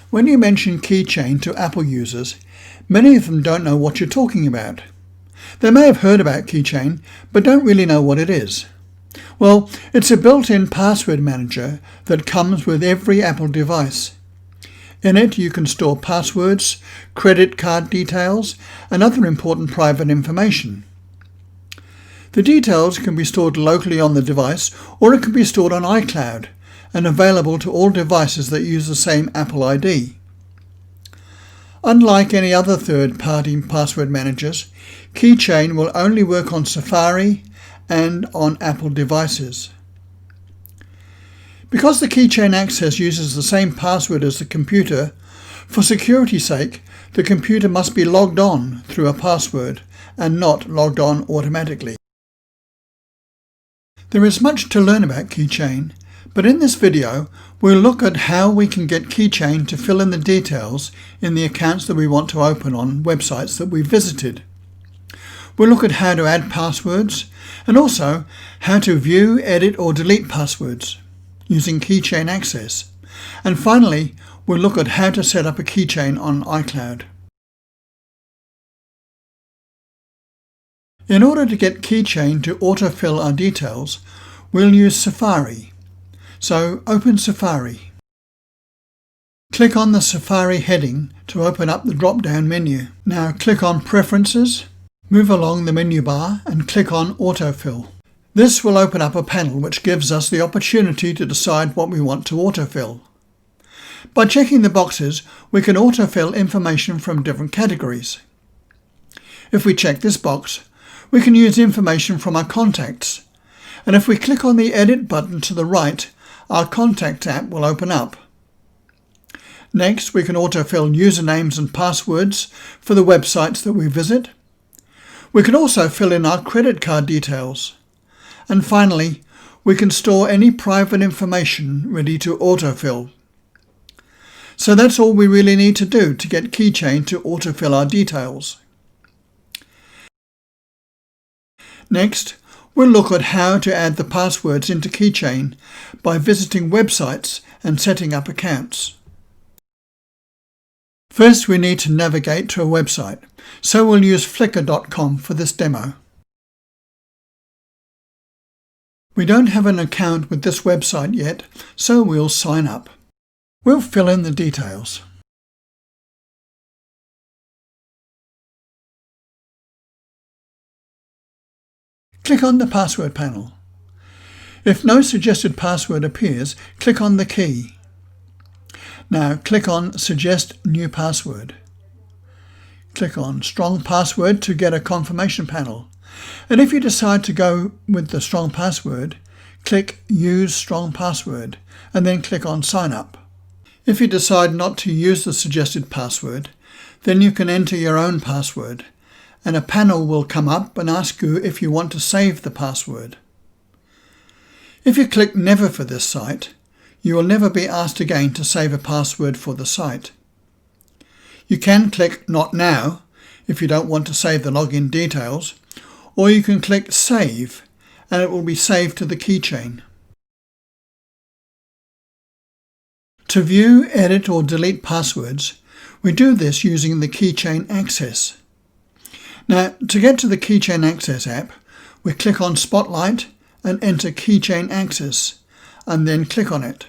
When you mention Keychain to Apple users, many of them don't know what you're talking about. They may have heard about Keychain, but don't really know what it is. Well, it's a built-in password manager that comes with every Apple device. In it, you can store passwords, credit card details, and other important private information. The details can be stored locally on the device, or it can be stored on iCloud and available to all devices that use the same Apple ID. Unlike any other third-party password managers, Keychain will only work on Safari and on Apple devices. Because the Keychain Access uses the same password as the computer, for security's sake, the computer must be logged on through a password and not logged on automatically. There is much to learn about Keychain, but in this video we'll look at how we can get Keychain to fill in the details in the accounts that we want to open on websites that we visited. We'll look at how to add passwords and also how to view, edit or delete passwords using Keychain Access. And finally, we'll look at how to set up a keychain on iCloud. In order to get Keychain to autofill our details, we'll use Safari. So open Safari. Click on the Safari heading to open up the drop-down menu. Now click on Preferences, move along the menu bar and click on Autofill. This will open up a panel which gives us the opportunity to decide what we want to autofill. By checking the boxes, we can autofill information from different categories. If we check this box, we can use information from our contacts, and if we click on the Edit button to the right, our Contacts app will open up. Next, we can autofill usernames and passwords for the websites that we visit. We can also fill in our credit card details. And finally, we can store any private information ready to autofill. So that's all we really need to do to get Keychain to autofill our details. Next, we'll look at how to add the passwords into Keychain by visiting websites and setting up accounts. First, we need to navigate to a website, so we'll use flickr.com for this demo. We don't have an account with this website yet, so we'll sign up. We'll fill in the details. Click on the password panel. If no suggested password appears, click on the key. Now click on Suggest New Password. Click on Strong Password to get a confirmation panel. And if you decide to go with the strong password, click Use Strong Password and then click on Sign Up. If you decide not to use the suggested password, then you can enter your own password, and a panel will come up and ask you if you want to save the password. If you click Never for this site, you will never be asked again to save a password for the site. You can click Not Now if you don't want to save the login details, or you can click Save and it will be saved to the keychain. To view, edit or delete passwords, we do this using the Keychain Access. Now, to get to the Keychain Access app, we click on Spotlight and enter Keychain Access, and then click on it.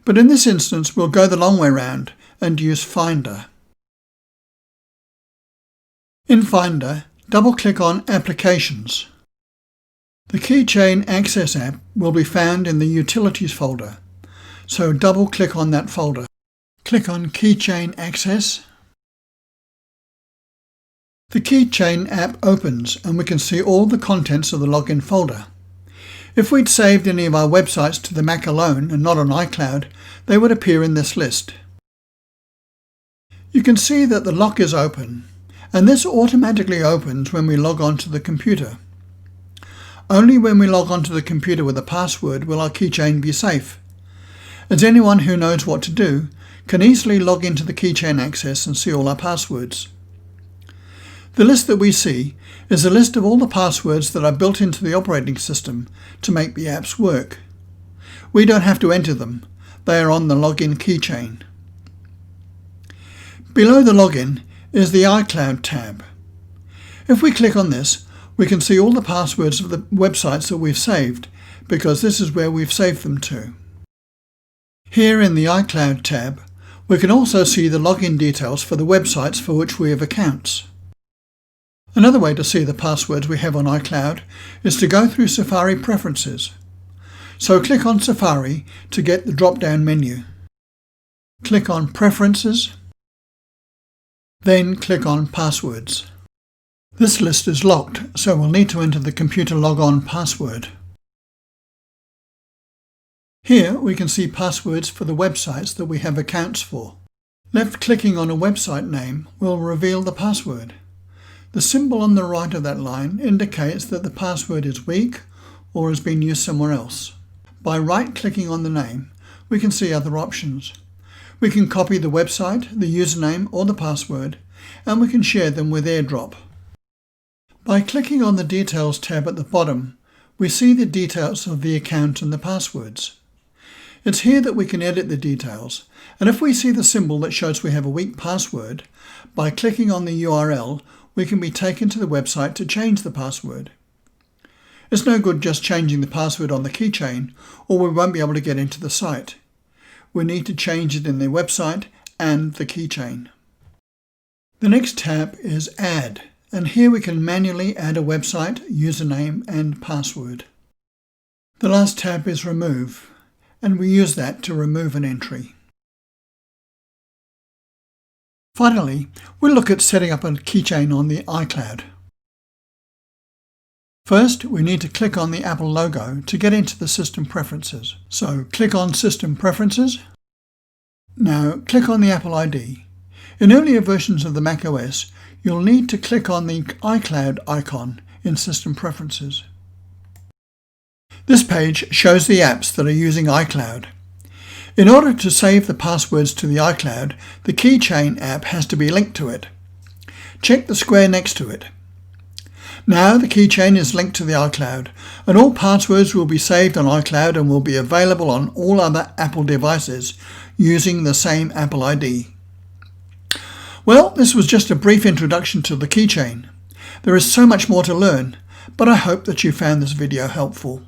But in this instance, we'll go the long way round and use Finder. In Finder, double-click on Applications. The Keychain Access app will be found in the Utilities folder, so double-click on that folder. Click on Keychain Access. The Keychain app opens and we can see all the contents of the login folder. If we'd saved any of our websites to the Mac alone and not on iCloud, they would appear in this list. You can see that the lock is open, and this automatically opens when we log on to the computer. Only when we log on to the computer with a password will our keychain be safe, as anyone who knows what to do can easily log into the Keychain Access and see all our passwords. The list that we see is a list of all the passwords that are built into the operating system to make the apps work. We don't have to enter them. They are on the login keychain. Below the login is the iCloud tab. If we click on this, we can see all the passwords of the websites that we've saved, because this is where we've saved them to. Here in the iCloud tab, we can also see the login details for the websites for which we have accounts. Another way to see the passwords we have on iCloud is to go through Safari Preferences. So click on Safari to get the drop-down menu. Click on Preferences, then click on Passwords. This list is locked, so we'll need to enter the computer logon password. Here we can see passwords for the websites that we have accounts for. Left-clicking on a website name will reveal the password. The symbol on the right of that line indicates that the password is weak or has been used somewhere else. By right-clicking on the name, we can see other options. We can copy the website, the username or the password, and we can share them with AirDrop. By clicking on the Details tab at the bottom, we see the details of the account and the passwords. It's here that we can edit the details, and if we see the symbol that shows we have a weak password, by clicking on the URL, we can be taken to the website to change the password. It's no good just changing the password on the keychain, or we won't be able to get into the site. We need to change it in the website and the keychain. The next tab is Add, and here we can manually add a website, username and password. The last tab is Remove, and we use that to remove an entry. Finally, we'll look at setting up a keychain on the iCloud. First, we need to click on the Apple logo to get into the System Preferences. So click on System Preferences. Now click on the Apple ID. In earlier versions of the macOS, you'll need to click on the iCloud icon in System Preferences. This page shows the apps that are using iCloud. In order to save the passwords to the iCloud, the Keychain app has to be linked to it. Check the square next to it. Now the Keychain is linked to the iCloud, and all passwords will be saved on iCloud and will be available on all other Apple devices using the same Apple ID. Well, this was just a brief introduction to the Keychain. There is so much more to learn, but I hope that you found this video helpful.